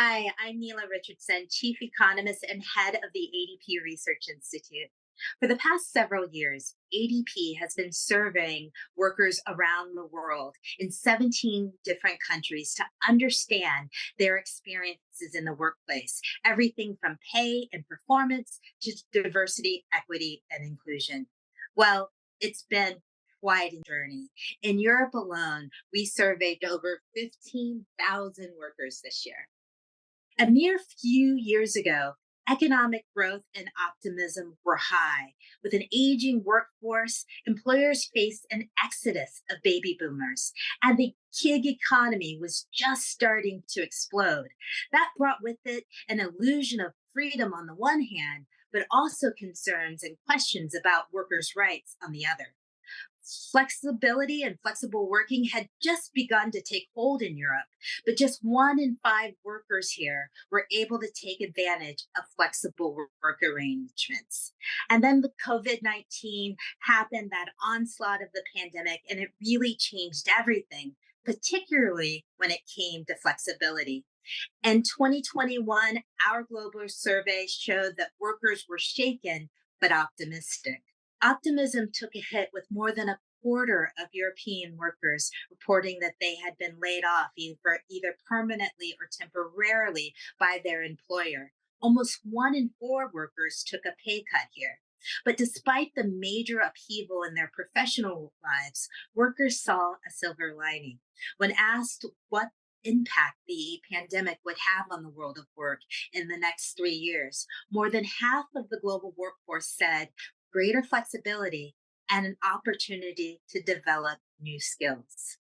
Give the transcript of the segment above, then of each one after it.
Hi, I'm Nela Richardson, Chief Economist and head of the ADP Research Institute. For the past several years, ADP has been surveying workers around the world in 17 different countries to understand their experiences in the workplace, everything from pay and performance to diversity, equity, and inclusion. Well, it's been quite a journey. In Europe alone, we surveyed over 15,000 workers this year. A mere few years ago, economic growth and optimism were high. With an aging workforce, employers faced an exodus of baby boomers, and the gig economy was just starting to explode. That brought with it an illusion of freedom on the one hand, but also concerns and questions about workers' rights on the other. Flexibility and flexible working had just begun to take hold in Europe, but just one in five workers here were able to take advantage of flexible work arrangements. And then the COVID 19 happened, that onslaught of the pandemic, and it really changed everything, particularly when it came to flexibility. In 2021, our global survey showed that workers were shaken but optimistic. Optimism took a hit with more than a quarter of European workers reporting that they had been laid off either permanently or temporarily by their employer. Almost one in four workers took a pay cut here. But despite the major upheaval in their professional lives, workers saw a silver lining. When asked what impact the pandemic would have on the world of work in the next 3 years, more than half of the global workforce said greater flexibility and an opportunity to develop new skills.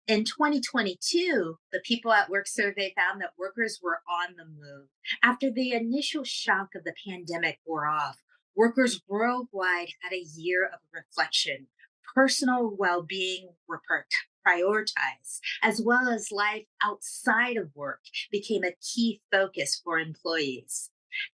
In 2022, the People at Work survey found that workers were on the move. After the initial shock of the pandemic wore off, workers worldwide had a year of reflection. Personal well being were prioritized, as well as life outside of work became a key focus for employees.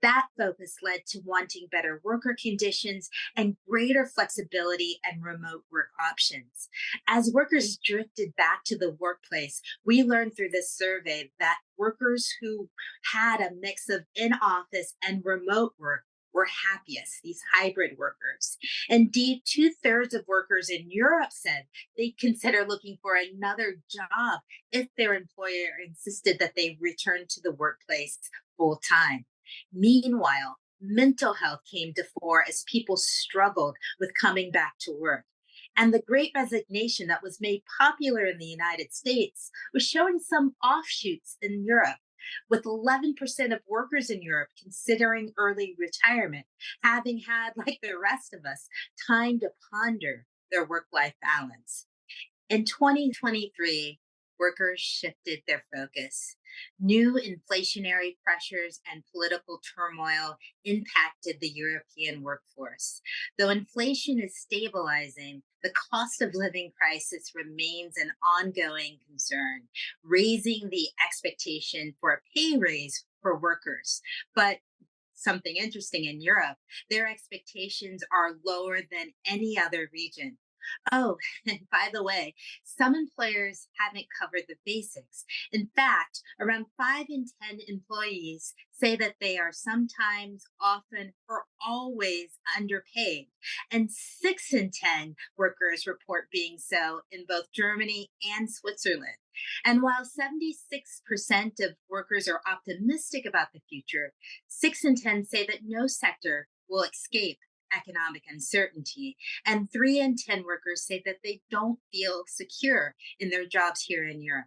That focus led to wanting better worker conditions and greater flexibility and remote work options. As workers drifted back to the workplace, we learned through this survey that workers who had a mix of in office and remote work were happiest, these hybrid workers. Indeed, two-thirds of workers in Europe said they'd consider looking for another job if their employer insisted that they return to the workplace full time. Meanwhile, mental health came to fore as people struggled with coming back to work. And the great resignation that was made popular in the United States was showing some offshoots in Europe, with 11% of workers in Europe considering early retirement, having had, like the rest of us, time to ponder their work life balance. In 2023, workers shifted their focus. New inflationary pressures and political turmoil impacted the European workforce. Though inflation is stabilizing, the cost of living crisis remains an ongoing concern, raising the expectation for a pay raise for workers. But something interesting in Europe, their expectations are lower than any other region. Oh, and by the way, some employers haven't covered the basics. In fact, around 5 in 10 employees say that they are sometimes, often, or always underpaid. And 6 in 10 workers report being so in both Germany and Switzerland. And while 76% of workers are optimistic about the future, 6 in 10 say that no sector will escape economic uncertainty. And 3 in 10 workers say that they don't feel secure in their jobs here in Europe.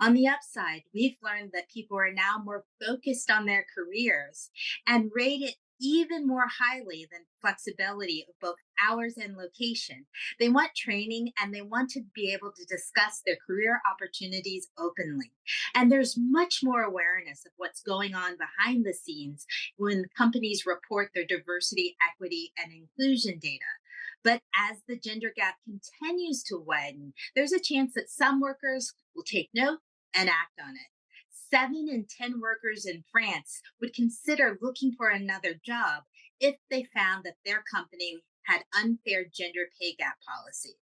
On the upside, we've learned that people are now more focused on their careers and rate it even more highly than flexibility of both hours and location. They want training and they want to be able to discuss their career opportunities openly. And there's much more awareness of what's going on behind the scenes when companies report their diversity, equity, and inclusion data. But as the gender gap continues to widen, there's a chance that some workers will take note and act on it. 7 in 10 workers in France would consider looking for another job if they found that their company had unfair gender pay gap policies.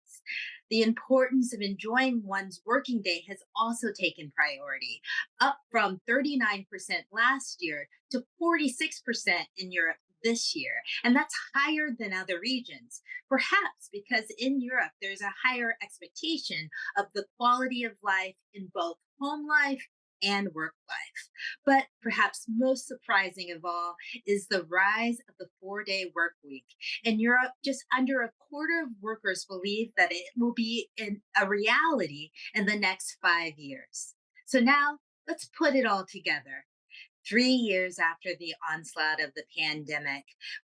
The importance of enjoying one's working day has also taken priority, up from 39% last year to 46% in Europe this year. And that's higher than other regions, perhaps because in Europe there's a higher expectation of the quality of life in both home life and work life. But perhaps most surprising of all is the rise of the 4-day work week. In Europe, just under a quarter of workers believe that it will be a reality in the next 5 years. So now let's put it all together. 3 years after the onslaught of the pandemic,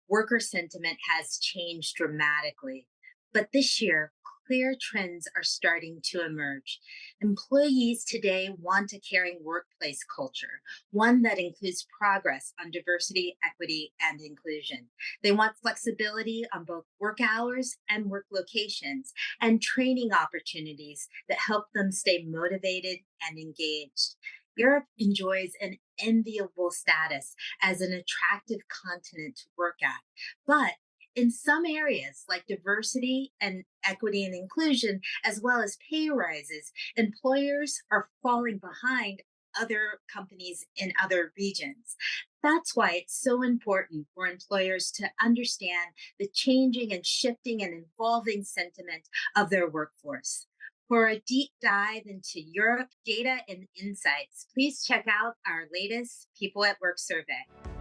worker sentiment has changed dramatically. But this year, clear trends are starting to emerge. Employees today want a caring workplace culture, one that includes progress on diversity, equity, and inclusion. They want flexibility on both work hours and work locations, and training opportunities that help them stay motivated and engaged. Europe enjoys an enviable status as an attractive continent to work at. But in some areas, like diversity and equity and inclusion, as well as pay rises, employers are falling behind other companies in other regions. That's why it's so important for employers to understand the changing and shifting and evolving sentiment of their workforce. For a deep dive into Europe data and insights, please check out our latest People at Work survey.